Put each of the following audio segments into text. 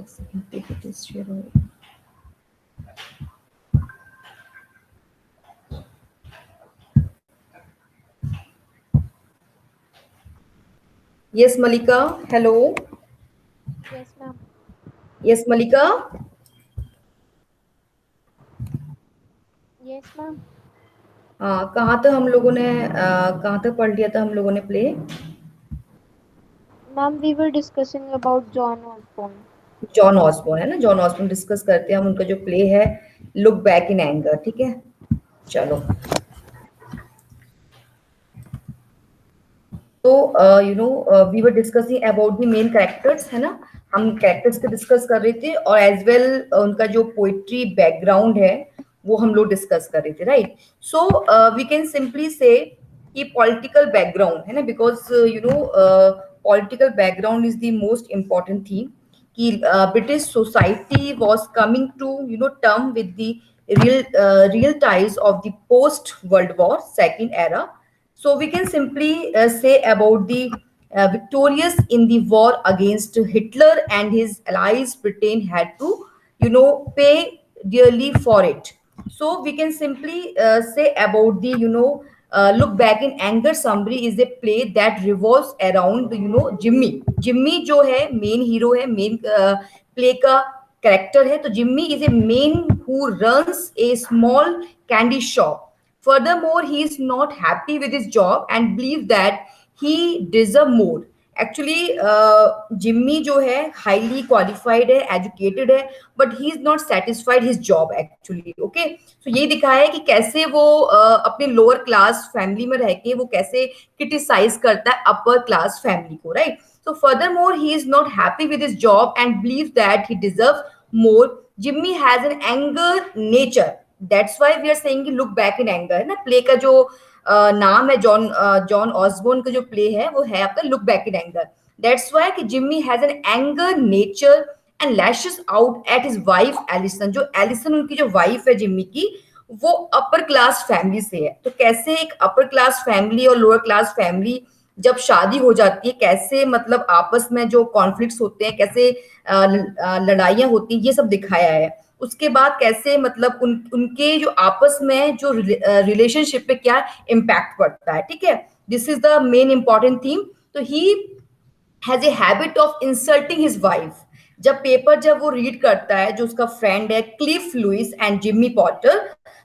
second PPT is share away. Yes, Malika. Hello. Yes, ma'am. Yes, Malika. Yes, ma'am. हाँ, कहाँ तक हम लोगों ने कहाँ तक पढ़ लिया था हम लोगों ने play? Ma'am, we were discussing about John Osborne. John Osborne है ना, जॉन ऑसबॉर्न डिस्कस करते हैं हम, उनका जो प्ले है लुक बैक इन एंगर। ठीक है, चलो। तो we were discussing about the main characters, है ना। हम कैरेक्टर्स के डिस्कस कर रहे थे और एज वेल उनका जो पोइट्री बैकग्राउंड है वो हम लोग डिस्कस कर रहे थे, right. So we can simply say कि पॉलिटिकल बैकग्राउंड है ना, because political background is the most important thing कि British society was coming to term with the real ties of the post World War second era. So we can simply say about the victorious in the war against Hitler and his allies. Britain had to pay dearly for it. So we can simply say about the look back in anger summary is a play that revolves around Jimmy जो है main hero है, main play का character है। तो Jimmy is a men who runs A small candy shop. Furthermore, he is not happy with his job and believes that he deserve more. Actually Jimmy जो है highly qualified है, educated है, but he is not satisfied his job actually. Okay, so ये दिखाया है कि कैसे वो अपने लोअर क्लास फैमिली में रह के वो कैसे क्रिटिसाइज करता है अपर क्लास फैमिली को, right. So furthermore he is not happy with his job and believe that he deserve more. Jimmy has an anger nature, that's why we are saying look back in anger, है ना। Play का जो नाम है John Osborne का जो play है वो है आपका look back in anger. That's why कि Jimmy has an anger nature and lashes out at his wife Alison. जो एलिसन उनकी जो वाइफ है जिम्मी की, वो अपर क्लास फैमिली से है. तो कैसे एक अपर क्लास फैमिली और लोअर क्लास फैमिली जब शादी हो जाती है, कैसे मतलब आपस में जो कॉन्फ्लिक्ट्स होते हैं, कैसे लड़ाइयाँ होती हैं, ये सब दिखाया है. उसके बाद कैसे मतलब उनके जो आपस में जो रिलेशनशिप पे क्या इम्पैक्ट पड़ता है. ठीक है, this is the main important theme. तो he has a habit of insulting his wife. जब वो रीड करता है, जो उसका फ्रेंड है Cliff Lewis and Jimmy Porter,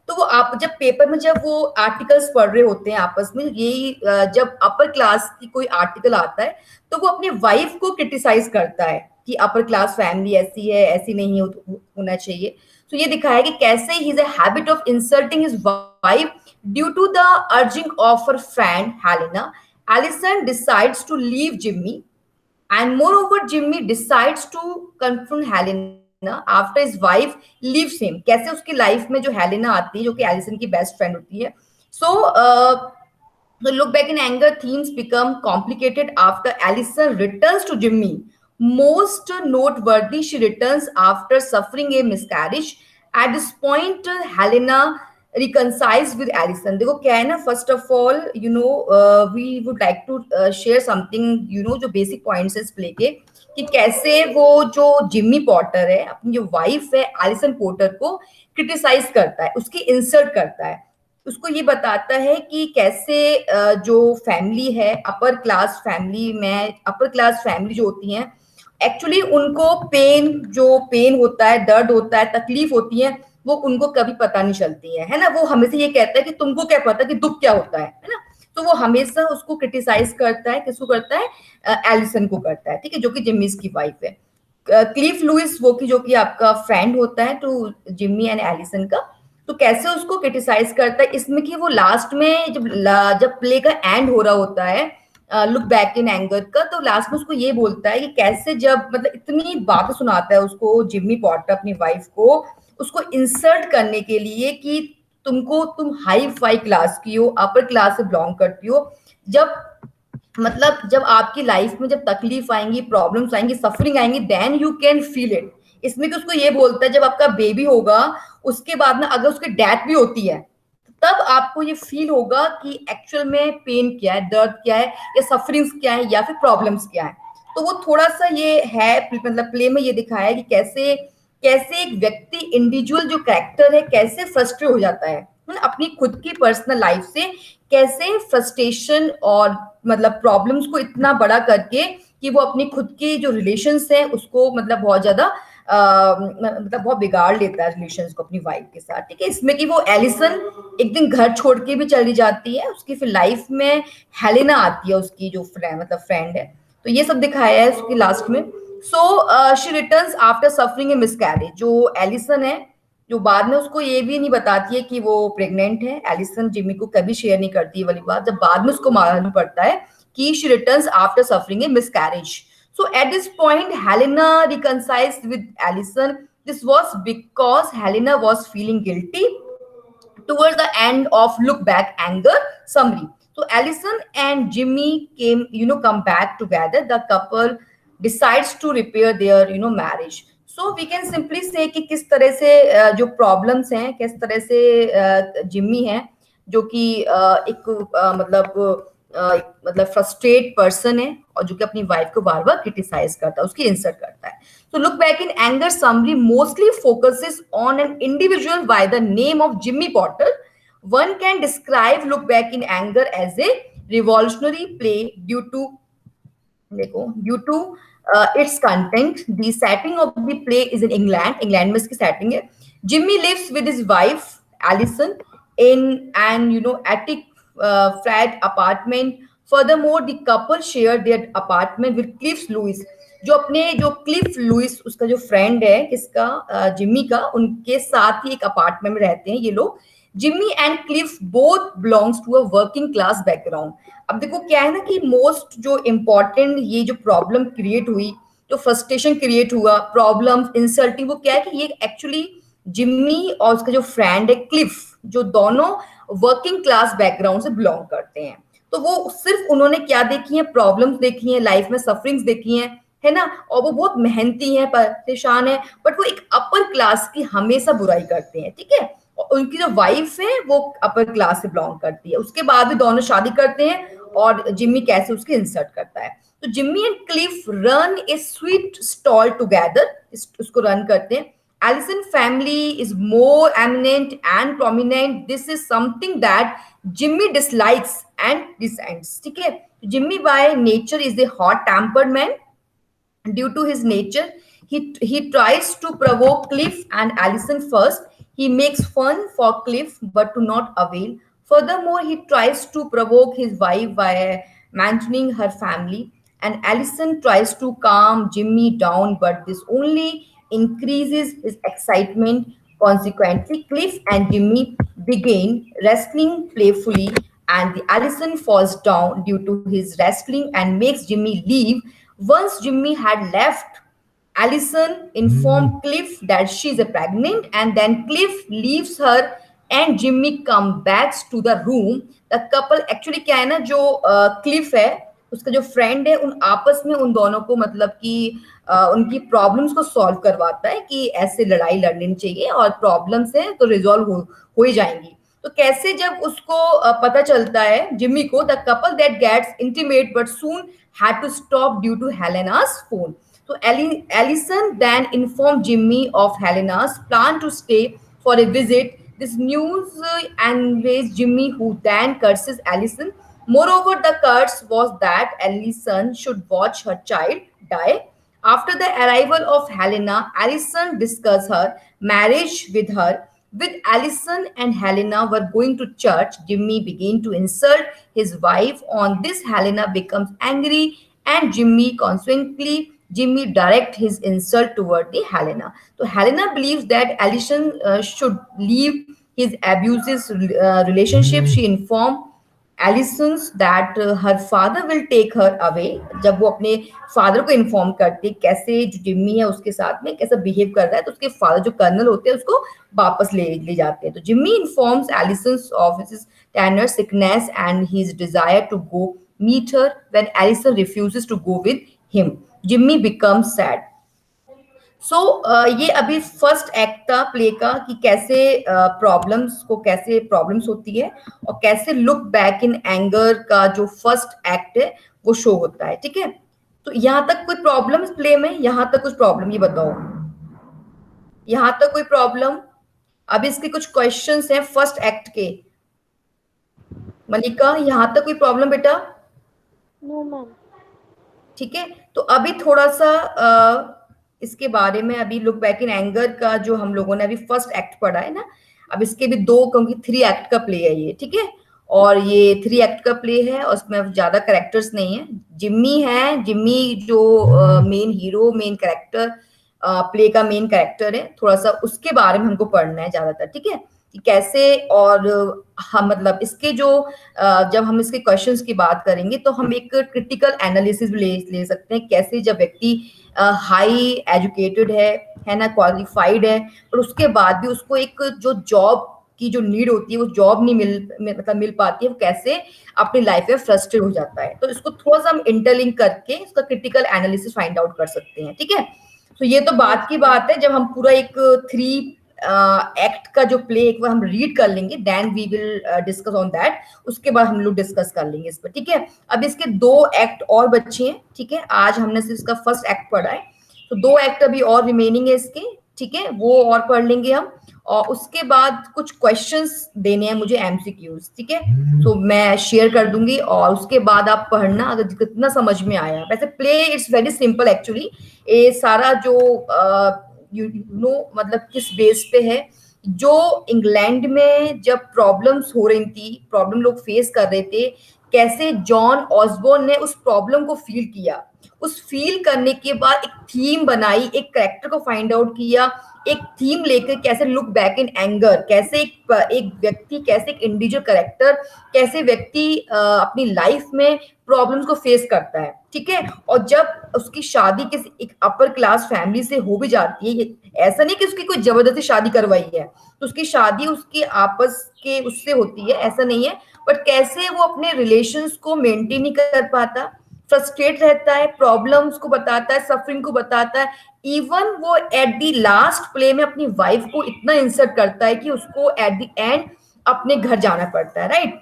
तो वो आप जब पेपर में जब वो आर्टिकल्स पढ़ रहे होते हैं आपस में, यही जब अपर क्लास की कोई आर्टिकल आता है तो वो अपने वाइफ को क्रिटिसाइज करता है कि अपर क्लास फैमिली ऐसी है, ऐसी नहीं होना चाहिए. तो ये दिखाया कि कैसे he is a habit of insulting his wife due to the urging of her friend Helena. Alison decides to leave Jimmy. And moreover, Jimmy decides to confront Helena after his wife leaves him. कैसे उसकी life में जो Helena आती है, जो कि Allison की best friend होती है. So the look back in anger themes become complicated after Alison returns to Jimmy. Most noteworthy, she returns after suffering a miscarriage. At this point, Helena reconciles with Alison. देखो क्या है ना, first of all we would like to share something, जो basic points है इस play के, कि कैसे वो जो जिम्मी पॉटर है अपनी जो वाइफ है एलिसन पोर्टर को क्रिटिसाइज करता है, उसकी इंसल्ट करता है. उसको ये बताता है कि कैसे जो फैमिली है अपर क्लास फैमिली में, अपर क्लास फैमिली जो होती हैं एक्चुअली उनको पेन होता है, दर्द होता है, तकलीफ होती है, वो उनको कभी पता नहीं चलती है ना. वो हमेशा ये कहता है कि तुमको क्या पता कि दुख क्या होता है ना. तो वो हमेशा उसको क्रिटिसाइज करता है, किसको करता है, एलिसन को करता है. ठीक है, जो कि जिम्मी की वाइफ है. क्लिफ लुइस वो की जो कि आपका फ्रेंड होता है टू जिम्मी एंड एलिसन का. तो कैसे उसको क्रिटिसाइज करता है इसमें कि वो लास्ट में जब प्ले का एंड हो रहा होता है लुक बैक इन एंगर का, तो लास्ट में उसको ये बोलता है कि कैसे जब मतलब इतनी बातें सुनाता है उसको जिम्मी पॉटर अपनी वाइफ को, उसको इंसल्ट करने के लिए कि तुम हाई फाई क्लास की हो, अपर क्लास से बिलोंग करती हो. जब आपकी लाइफ में जब तकलीफ आएंगी, प्रॉब्लम्स आएंगी, सफरिंग आएंगी, then you can feel it. इसमें कि उसको ये बोलता है जब आपका बेबी होगा, उसके बाद में अगर उसकी डेथ भी होती है, तब आपको ये फील होगा कि एक्चुअल में पेन क्या है, दर्द क्या है, या सफरिंग्स क्या है, या फिर प्रॉब्लम्स क्या है. तो वो थोड़ा सा ये है, मतलब प्ले में ये दिखाया है कि कैसे कैसे एक व्यक्ति, इंडिविजुअल जो कैरेक्टर है, कैसे फ्रस्ट्रेट हो जाता है अपनी खुद की पर्सनल लाइफ से, कैसे फ्रस्ट्रेशन और मतलब प्रॉब्लम्स को इतना बड़ा करके कि वो अपनी खुद की जो रिलेशंस है उसको मतलब बहुत ज्यादा मतलब बहुत बिगाड़ लेता है रिलेशंस को अपनी वाइफ के साथ। ठीक है, इसमें कि वो एलिसन एक दिन घर छोड़ के भी चली जाती है, उसकी फिर लाइफ में हेलेना आती है, उसकी जो मतलब फ्रेंड है। तो ये सब दिखाया है उसकी लास्ट में। So she returns after suffering A miscarriage. जो एलिसन है, जो बाद में उसको ये भी नहीं बताती है कि वो प्रेग्नेंट है, एलिसन जिमी को कभी शेयर नहीं करती है वाली बात, जब बाद में उसको मालूम पड़ता है कि she returns after suffering A miscarriage. So at this point, Helena reconciles with Allison. This was because Helena was feeling guilty towards the end of Look Back Anger summary. So Allison and Jimmy come back together. The couple decides to repair their, marriage. So we can simply say कि किस तरह से जो problems हैं, किस तरह से जिम्मी है, जो कि एक मतलब फ्रस्ट्रेट पर्सन है और जो कि अपनी वाइफ को बार बार क्रिटिसाइज करता है, उसकी इंसल्ट करता है। So look back in anger summary mostly focuses on an individual by the name of Jimmy Potter. One can describe Look Back in Anger as a revolutionary play due to its content. The setting of the play is in England. England में इसकी setting है. Jimmy lives with his wife Allison in an attic flat apartment. Furthermore, the couple share their apartment with Cliff Lewis. जो Cliff Louis उसका जो friend है किसका, जिम्मी का, उनके साथ ही एक अपार्टमेंट में रहते हैं ये लोग। Jimmy and Cliff both belongs to a working class background. अब देखो क्या है ना कि मोस्ट जो इम्पोर्टेंट ये जो प्रॉब्लम क्रिएट हुई, जो फ्रस्ट्रेशन क्रिएट हुआ, प्रॉब्लम इंसल्टिंग, वो क्या है कि ये एक्चुअली जिम्मी और उसका जो फ्रेंड है क्लिफ, जो दोनों वर्किंग क्लास बैकग्राउंड से बिलोंग करते हैं। तो वो सिर्फ उन्होंने क्या देखी है, प्रॉब्लम्स देखी है लाइफ में, सफरिंग्स देखी है ना, और वो बहुत मेहनती है, परेशान है, बट वो एक अपर क्लास की हमेशा बुराई करते हैं। ठीक है, और उनकी जो वाइफ है वो अपर क्लास से बिलोंग करती है। उसके बाद भी दोनों शादी करते हैं और जिम्मी कैसे उसकी इंसल्ट करता है। तो Jimmy and Cliff run A sweet stall together, उसको रन करते हैं। Allison family is more eminent and prominent. This is something that Jimmy dislikes and resents. ठीक है, Jimmy by nature is a hot-tempered man. Due to his nature, he tries to provoke Cliff and Allison first. He makes fun for Cliff, but to not avail. Furthermore, he tries to provoke his wife by mentioning her family, and Allison tries to calm Jimmy down, but this only increases his excitement. Consequently, Cliff and Jimmy begin wrestling playfully, and the Allison falls down due to his wrestling and makes Jimmy leave. Once Jimmy had left, Allison informed Cliff that she's pregnant, and then Cliff leaves her and Jimmy comes back to the room. The couple actually क्या है ना, जो Cliff है उसका जो friend है, उन आपस में उन दोनों को मतलब कि उनकी प्रॉब्लम्स को सॉल्व करवाता है कि ऐसे लड़ाई लड़नी चाहिए और प्रॉब्लम्स है तो रिजॉल्व हो ही जाएंगी। तो कैसे जब उसको पता चलता है जिम्मी को, the couple that gets intimate but soon had to stop due to Helena's phone. So Allison then informed Jimmy of Helena's plan to stay for a visit. This news enraged Jimmy, who then curses Allison. Moreover, the curse was that Allison should watch her child die. After the arrival of Helena, Allison discussed her marriage with her. With Allison and Helena were going to church, Jimmy began to insult his wife. On this, Helena becomes angry, and Jimmy direct his insult toward the Helena. So Helena believes that Allison should leave his abusive relationship. She informed Allison that her father will take her away. जब वो अपने father को inform करती है कैसे जो जिम्मी है उसके साथ में कैसा बिहेव कर रहा है, तो उसके फादर जो कर्नल होते हैं उसको वापस ले जाते हैं। तो Jimmy informs Alison of his Tanner sickness and his desire to go meet her. When Alison refuses to go with him, Jimmy becomes sad. So ये अभी फर्स्ट एक्ट था प्ले का कि कैसे कैसे प्रॉब्लम्स होती है और कैसे लुक बैक इन एंगर का जो फर्स्ट एक्ट है वो शो होता है। ठीक है, तो यहाँ तक कोई प्रॉब्लम प्ले में, यहाँ तक कुछ प्रॉब्लम, ये बताओ यहाँ तक कोई प्रॉब्लम? अब इसके कुछ क्वेश्चंस हैं फर्स्ट एक्ट के। मलिका यहाँ तक कोई प्रॉब्लम बेटा? No ma'am. ठीक है, तो अभी थोड़ा सा इसके बारे में, अभी लुक बैक इन एंगर का जो हम लोगों ने अभी फर्स्ट एक्ट पढ़ा है ना, अब इसके भी दो, क्योंकि 3 एक्ट का प्ले है ये, ठीक है, और ये 3 एक्ट का प्ले है और उसमें ज्यादा कैरेक्टर्स नहीं है। जिम्मी है, जिम्मी जो main hero, main character, play का मेन कैरेक्टर है, थोड़ा सा उसके बारे में हमको पढ़ना है ज्यादातर, ठीक है, कि कैसे, और हम मतलब इसके जो जब हम इसके क्वेश्चंस की बात करेंगे तो हम एक क्रिटिकल एनालिसिस ले सकते हैं, कैसे जब व्यक्ति हाई एजुकेटेड है ना, क्वालिफाइड है, पर उसके बाद भी उसको एक जो जॉब की जो नीड होती है वो जॉब नहीं मिल पाती है, वो कैसे अपनी लाइफ में फ्रस्ट्रेट हो जाता है। तो इसको थोड़ा सा हम इंटरलिंक करके इसका क्रिटिकल एनालिसिस फाइंड आउट कर सकते हैं, ठीक है। तो ये तो बात की बात है, जब हम पूरा एक 3 एक्ट का जो प्ले एक बार हम रीड कर लेंगे, then we will discuss on that, उसके बाद हम लोग डिस्कस कर लेंगे इस पर, ठीक है। अब इसके 2 एक्ट और बच्चे हैं, ठीक है, आज हमने सिर्फ इसका फर्स्ट एक्ट पढ़ा है, तो 2 एक्ट अभी और रिमेनिंग है इसके, ठीक है, वो और पढ़ लेंगे हम, और उसके बाद कुछ क्वेश्चंस देने हैं मुझे एमसीक्यूज, ठीक है, तो मैं शेयर कर दूंगी और उसके बाद आप पढ़ना अगर कितना समझ में आया। वैसे play it's very simple actually, ये सारा जो यू नो मतलब किस बेस पे है, जो इंग्लैंड में जब प्रॉब्लम्स हो रही थी, प्रॉब्लम लोग फेस कर रहे थे, कैसे जॉन ऑसबोर्न ने उस प्रॉब्लम को फील किया, उस फील करने के बाद एक थीम बनाई, एक कैरेक्टर को फाइंड आउट किया, एक थीम लेकर कैसे लुक बैक इन एंगर, कैसे एक व्यक्ति, कैसे एक इंडिविजुअल कैरेक्टर, कैसे व्यक्ति अपनी लाइफ में प्रॉब्लम्स को फेस करता है, ठीक है। और जब उसकी शादी किसी एक अपर क्लास फैमिली से हो भी जाती है, ये ऐसा नहीं कि उसकी कोई जबरदस्ती शादी करवाई है, तो उसकी शादी उसकी आपस के उससे होती है, ऐसा नहीं है, बट कैसे वो अपने रिलेशंस को मेंटेन नहीं कर पाता, फ्रस्ट्रेट रहता है, प्रॉब्लम्स को बताता है, सफरिंग को बताता है, इवन वो एट द लास्ट प्ले में अपनी वाइफ को इतना इंसल्ट करता है कि उसको एट द एंड अपने घर जाना पड़ता है, राइट।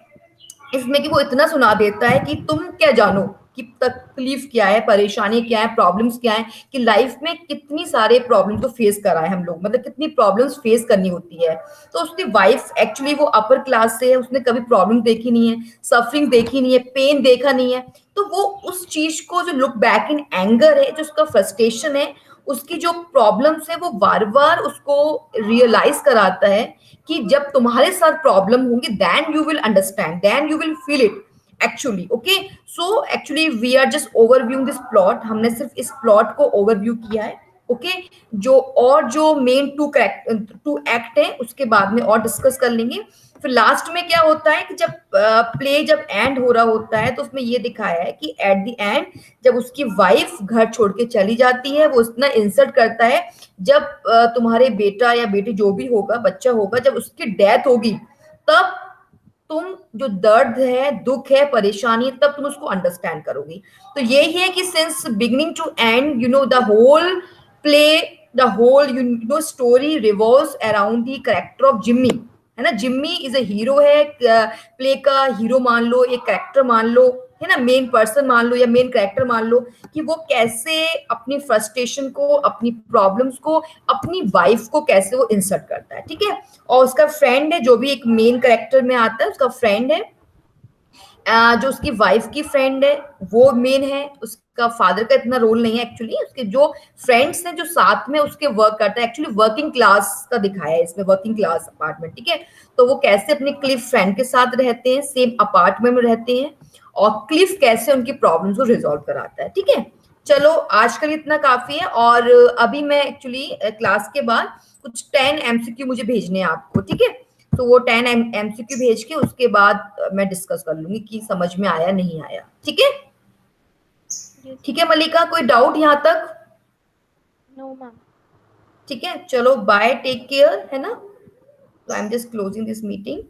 इसमें कि वो इतना सुना देता है कि तुम क्या जानो कि तकलीफ क्या है, परेशानी क्या है, प्रॉब्लम्स क्या है, कि लाइफ में कितनी सारे प्रॉब्लम को फेस करा है हम लोग, मतलब कितनी प्रॉब्लम्स फेस करनी होती है। तो उसकी वाइफ एक्चुअली वो अपर क्लास से है, उसने कभी प्रॉब्लम देखी नहीं है, सफरिंग देखी नहीं है, पेन देखा नहीं है, तो वो उस चीज को जो लुक बैक इन एंगर है, जो उसका फ्रस्ट्रेशन है, उसकी जो प्रॉब्लम्स है, वो बार बार उसको रियलाइज कराता है कि जब तुम्हारे साथ प्रॉब्लम होंगी then you will understand, then you will feel it actually, okay. So actually we are just overviewing this plot, हमने सिर्फ इस प्लॉट को ओवरव्यू किया है, ओके। जो मेन 2 एक्ट है उसके बाद में और डिस्कस कर लेंगे। फिर लास्ट में क्या होता है कि जब प्ले जब एंड हो रहा होता है तो उसमें ये दिखाया है कि एट द एंड जब उसकी वाइफ घर छोड़ के चली जाती है, वो इतना इंसल्ट करता है, जब तुम्हारे बेटा या बेटी जो भी होगा, बच्चा होगा, जब उसकी डेथ होगी, तब तुम जो दर्द है, दुख है, परेशानी है, तब तुम उसको अंडरस्टैंड करोगी। तो यही है कि since beginning to end, you know, the whole play, the whole you know story revolves around the character of Jimmy, है ना। जिम्मी इज अ हीरो है, प्ले का हीरो मान लो, एक कैरेक्टर मान लो, है ना, मेन पर्सन मान लो या मेन कैरेक्टर मान लो, कि वो कैसे अपनी फ्रस्ट्रेशन को, अपनी प्रॉब्लम्स को, अपनी वाइफ को कैसे वो इंसर्ट करता है, ठीक है। और उसका फ्रेंड है जो भी एक मेन कैरेक्टर में आता है, उसका फ्रेंड है, जो उसकी वाइफ की फ्रेंड है वो मेन है, उसका फादर का इतना रोल नहीं है एक्चुअली, उसके जो फ्रेंड्स हैं जो साथ में उसके वर्क करता है, एक्चुअली वर्किंग क्लास का दिखाया है इसमें, वर्किंग क्लास अपार्टमेंट, ठीक है। तो वो कैसे अपने क्लिफ फ्रेंड के साथ रहते हैं, सेम अपार्टमेंट में रहते हैं, और क्लिफ कैसे उनकी प्रॉब्लम्स को रिजॉल्व कराता है, ठीक है। चलो आज के लिए इतना काफी है, और अभी मैं एक्चुअली क्लास के बाद कुछ 10 एमसीक्यू मुझे भेजने हैं आपको, ठीक है। तो वो 10 एमसीक्यू भेज के उसके बाद मैं डिस्कस कर लूंगी कि समझ में आया नहीं आया, ठीक है। यस ठीक है मैम। मलिका, कोई डाउट यहाँ तक? No ma'am. ठीक है, चलो बाय, टेक केयर, है ना। तो I am just closing this meeting.